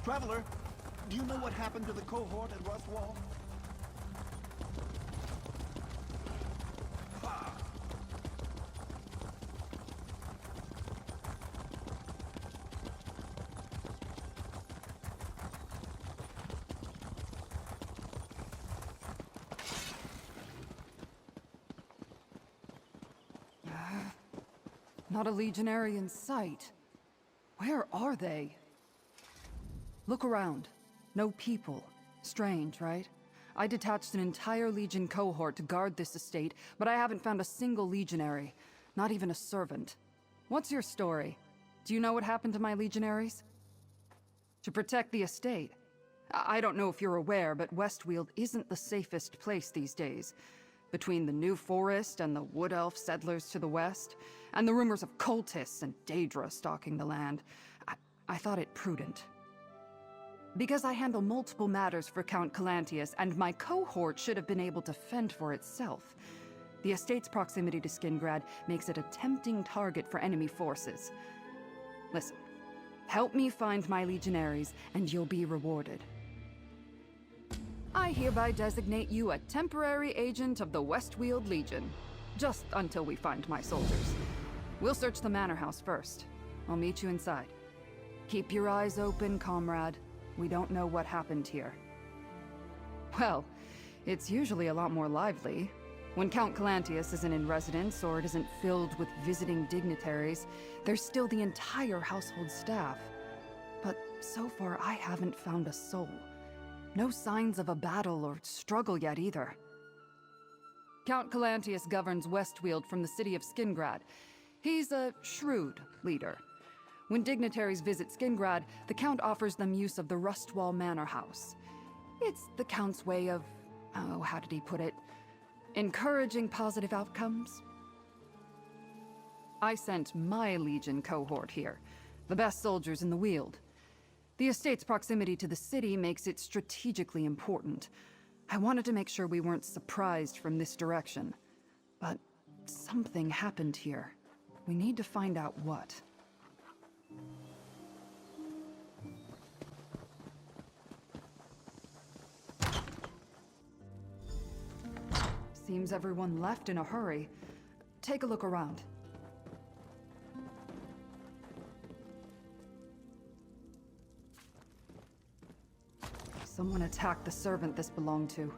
Traveler, do you know what happened to the cohort at West Weald? Not a legionary in sight. Where are they? Look around. No people. Strange, right? I detached an entire legion cohort to guard this estate, but I haven't found a single legionary. Not even a servant. What's your story? Do you know what happened to my legionaries? To protect the estate. I don't know if you're aware, but West Weald isn't the safest place these days. Between the New Forest and the Wood Elf settlers to the west, and the rumors of cultists and Daedra stalking the land, I thought it prudent. Because I handle multiple matters for Count Calantius, and my cohort should have been able to fend for itself. The estate's proximity to Skingrad makes it a tempting target for enemy forces. Listen, help me find my legionaries, and you'll be rewarded. I hereby designate you a temporary agent of the West Weald Legion. Just until we find my soldiers. We'll search the manor house first. I'll meet you inside. Keep your eyes open, comrade. We don't know what happened here. Well, it's usually a lot more lively. When Count Calantius isn't in residence or it isn't filled with visiting dignitaries, there's still the entire household staff. But so far, I haven't found a soul. No signs of a battle or struggle yet either. Count Calantius governs West Weald from the city of Skingrad. He's a shrewd leader. When dignitaries visit Skingrad, the Count offers them use of the Rustwall Manor House. It's the Count's way of, oh, how did he put it? Encouraging positive outcomes? I sent my Legion cohort here, the best soldiers in the Weald. The estate's proximity to the city makes it strategically important. I wanted to make sure we weren't surprised from this direction. But something happened here. We need to find out what. Seems everyone left in a hurry. Take a look around. Someone attacked the servant this belonged to.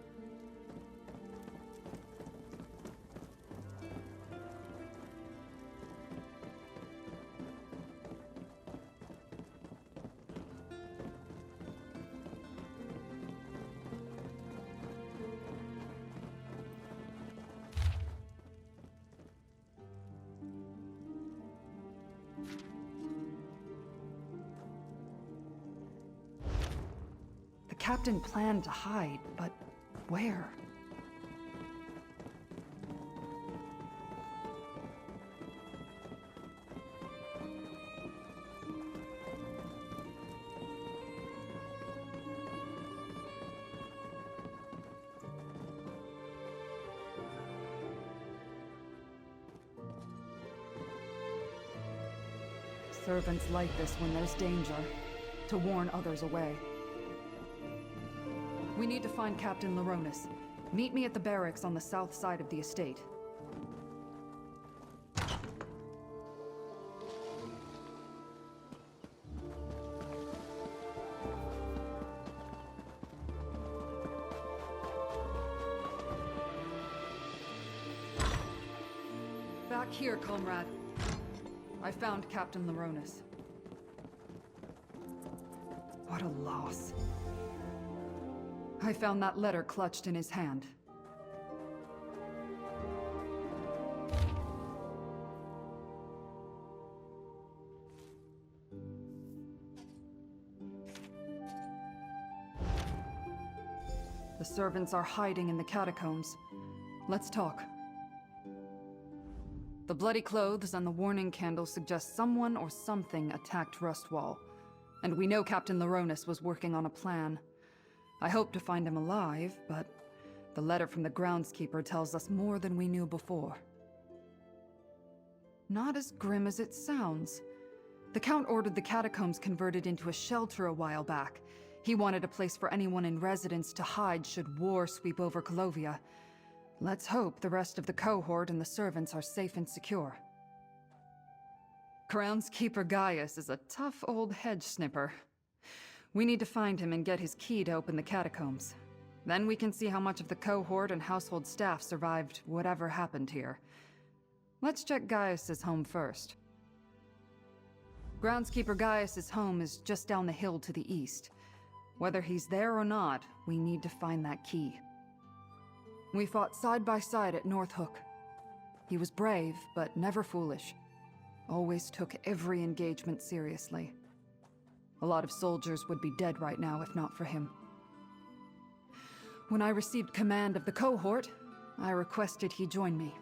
The captain planned to hide, but where? Servants like this when there's danger, to warn others away. We need to find Captain Laronis. Meet me at the barracks on the south side of the estate. Back here, comrade. I found Captain Laronis. What a loss. I found that letter clutched in his hand. The servants are hiding in the catacombs. Let's talk. The bloody clothes and the warning candle suggest someone or something attacked Rustwall. And we know Captain Laronis was working on a plan. I hope to find him alive, but the letter from the groundskeeper tells us more than we knew before. Not as grim as it sounds. The Count ordered the catacombs converted into a shelter a while back. He wanted a place for anyone in residence to hide should war sweep over Colovia. Let's hope the rest of the cohort and the servants are safe and secure. Groundskeeper Gaius is a tough old hedge snipper. We need to find him and get his key to open the catacombs. Then we can see how much of the cohort and household staff survived whatever happened here. Let's check Gaius's home first. Groundskeeper Gaius's home is just down the hill to the east. Whether he's there or not, we need to find that key. We fought side by side at North Hook. He was brave, but never foolish. Always took every engagement seriously. A lot of soldiers would be dead right now if not for him. When I received command of the cohort, I requested he join me.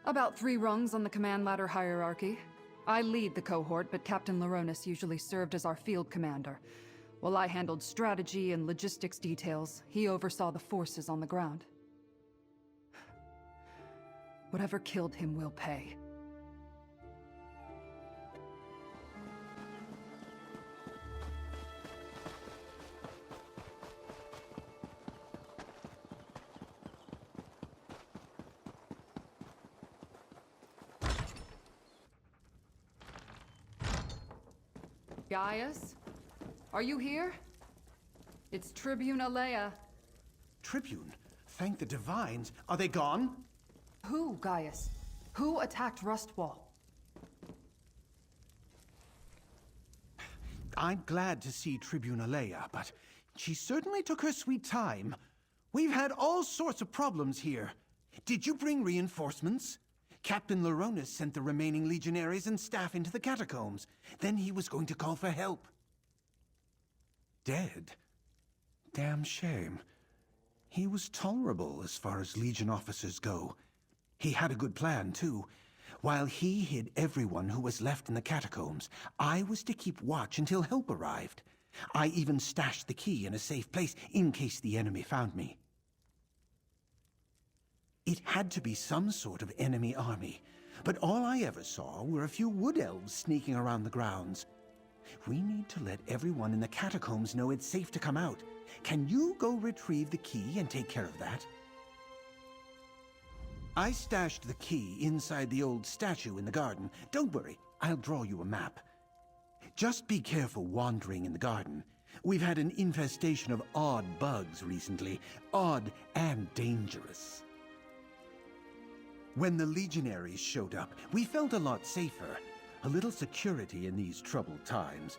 About 3 rungs on the command ladder hierarchy. I lead the cohort, but Captain Laronis usually served as our field commander. While I handled strategy and logistics details, he oversaw the forces on the ground. Whatever killed him will pay. Gaius? Are you here? It's Tribune Alea. Tribune? Thank the divines. Are they gone? Who, Gaius? Who attacked Rustwall? I'm glad to see Tribune Alea, but she certainly took her sweet time. We've had all sorts of problems here. Did you bring reinforcements? Captain Laronis sent the remaining legionaries and staff into the catacombs. Then he was going to call for help. Dead? Damn shame. He was tolerable as far as Legion officers go. He had a good plan, too. While he hid everyone who was left in the catacombs, I was to keep watch until help arrived. I even stashed the key in a safe place in case the enemy found me. It had to be some sort of enemy army, but all I ever saw were a few wood elves sneaking around the grounds. We need to let everyone in the catacombs know it's safe to come out. Can you go retrieve the key and take care of that? I stashed the key inside the old statue in the garden. Don't worry, I'll draw you a map. Just be careful wandering in the garden. We've had an infestation of odd bugs recently. Odd and dangerous. When the legionaries showed up, we felt a lot safer. A little security in these troubled times.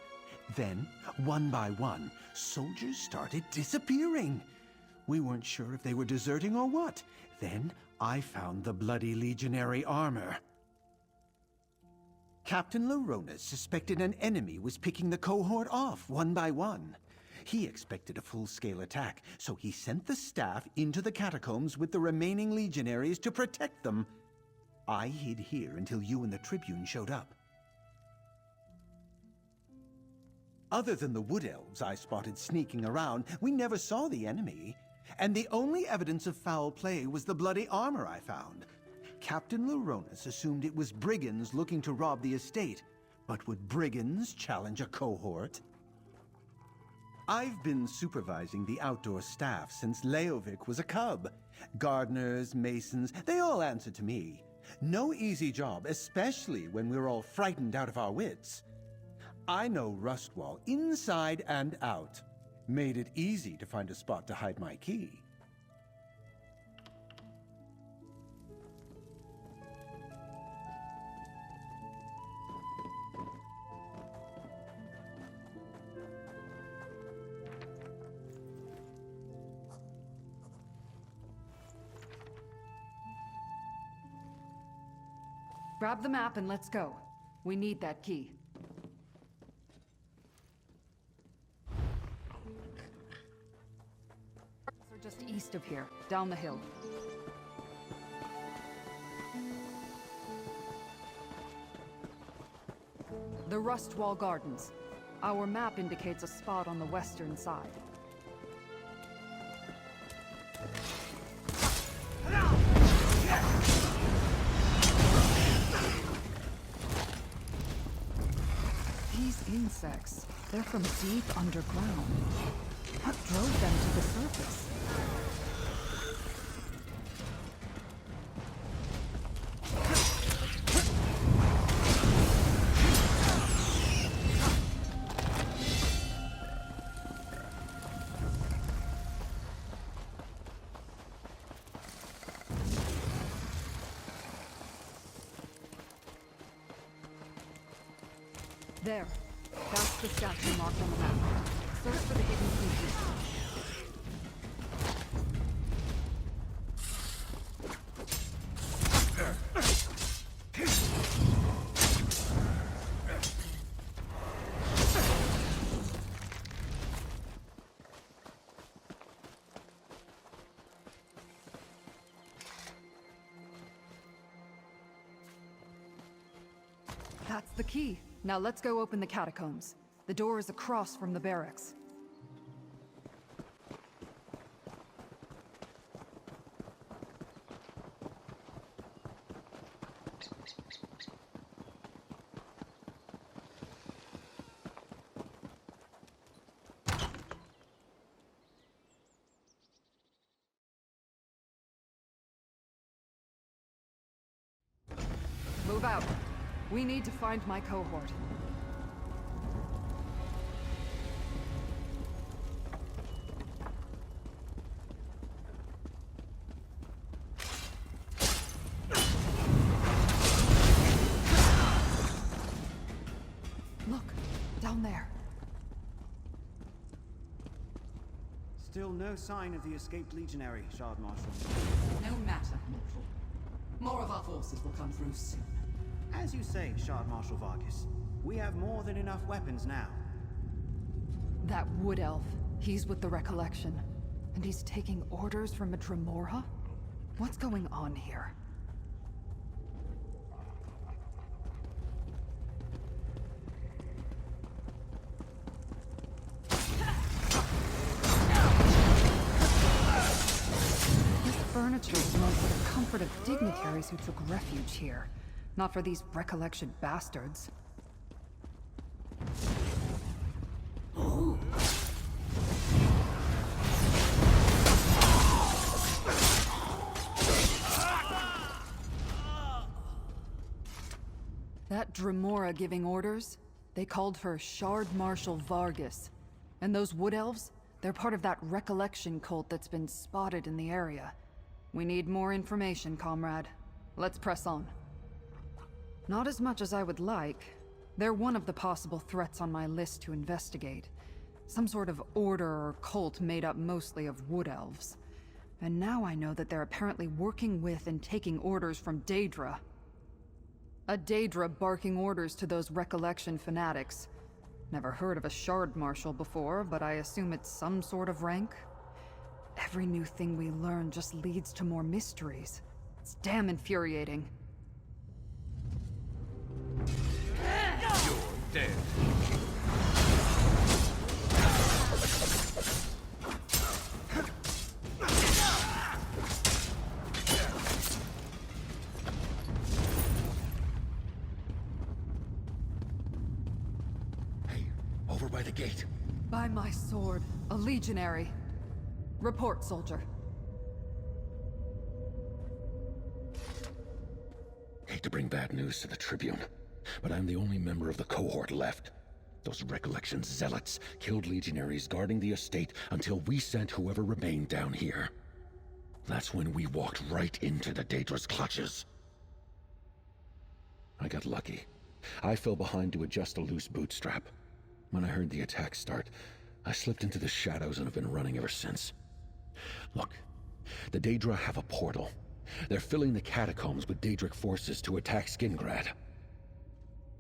Then, one by one, soldiers started disappearing. We weren't sure if they were deserting or what. Then, I found the bloody legionary armor. Captain Laronis suspected an enemy was picking the cohort off one by one. He expected a full-scale attack, so he sent the staff into the catacombs with the remaining legionaries to protect them. I hid here until you and the Tribune showed up. Other than the wood elves I spotted sneaking around, we never saw the enemy. And the only evidence of foul play was the bloody armor I found. Captain Laronis assumed it was brigands looking to rob the estate. But would brigands challenge a cohort? I've been supervising the outdoor staff since Leovic was a cub. Gardeners, masons, they all answer to me. No easy job, especially when we're all frightened out of our wits. I know Rustwall inside and out. Made it easy to find a spot to hide my key. Grab the map and let's go. We need that key. We're just east of here, down the hill. The Rustwall Gardens. Our map indicates a spot on the western side. These insects, they're from deep underground. What drove them to the surface? There. That's the statue marked on the map. Search for the hidden creatures. That's the key. Now let's go open the catacombs. The door is across from the barracks. Move out. We need to find my cohort. Look, down there. Still no sign of the escaped legionary, Shard Marshal. No matter, mortal. More of our forces will come through soon. As you say, Shard Marshal Vargas, we have more than enough weapons now. That wood elf, he's with the Recollection. And he's taking orders from a Dremorha? What's going on here? This furniture was meant for the comfort of dignitaries who took refuge here. Not for these Recollection bastards. That Dremorha giving orders? They called her Shard Marshal Vargas. And those wood elves? They're part of that Recollection cult that's been spotted in the area. We need more information, comrade. Let's press on. Not as much as I would like. They're one of the possible threats on my list to investigate. Some sort of order or cult made up mostly of wood elves. And now I know that they're apparently working with and taking orders from Daedra. A Daedra barking orders to those Recollection fanatics. Never heard of a Shard Marshal before, but I assume it's some sort of rank? Every new thing we learn just leads to more mysteries. It's damn infuriating. You're dead. Hey, over by the gate. By my sword, a legionary. Report, soldier. Hate to bring bad news to the Tribune, but I'm the only member of the Cohort left. Those Recollection zealots killed legionaries guarding the estate until we sent whoever remained down here. That's when we walked right into the Daedra's clutches. I got lucky. I fell behind to adjust a loose bootstrap. When I heard the attack start, I slipped into the shadows and have been running ever since. Look, the Daedra have a portal. They're filling the catacombs with Daedric forces to attack Skingrad.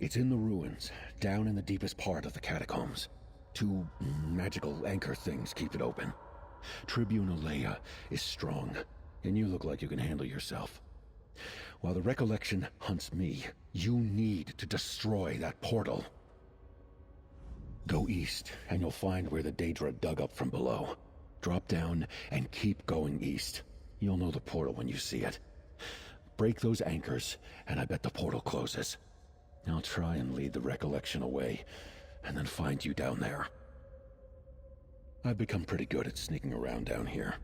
It's in the ruins, down in the deepest part of the catacombs. Two magical anchor things keep it open. Tribune Alea is strong, and you look like you can handle yourself. While the Recollection hunts me, you need to destroy that portal. Go east, and you'll find where the Daedra dug up from below. Drop down and keep going east. You'll know the portal when you see it. Break those anchors, and I bet the portal closes. I'll try and lead the Recollection away, and then find you down there. I've become pretty good at sneaking around down here.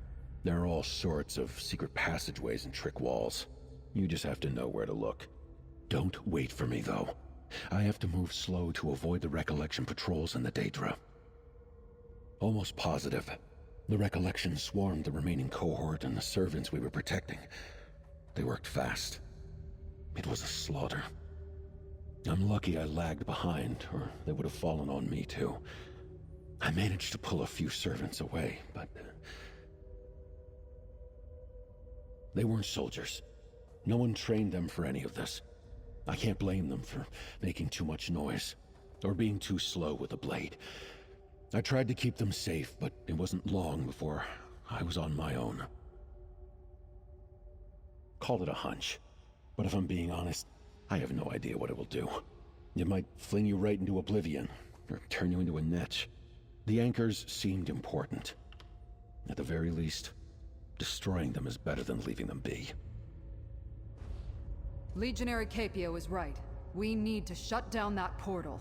There are all sorts of secret passageways and trick walls. You just have to know where to look. Don't wait for me, though. I have to move slow to avoid the Recollection patrols in the Daedra. Almost positive. The Recollection swarmed the remaining cohort and the servants we were protecting. They worked fast. It was a slaughter. I'm lucky I lagged behind, or they would have fallen on me too. I managed to pull a few servants away, but they weren't soldiers. No one trained them for any of this. I can't blame them for making too much noise, or being too slow with the blade. I tried to keep them safe, but it wasn't long before I was on my own. Call it a hunch, but if I'm being honest, I have no idea what it will do. It might fling you right into Oblivion, or turn you into a niche. The anchors seemed important. At the very least, destroying them is better than leaving them be. Legionary Capio is right. We need to shut down that portal.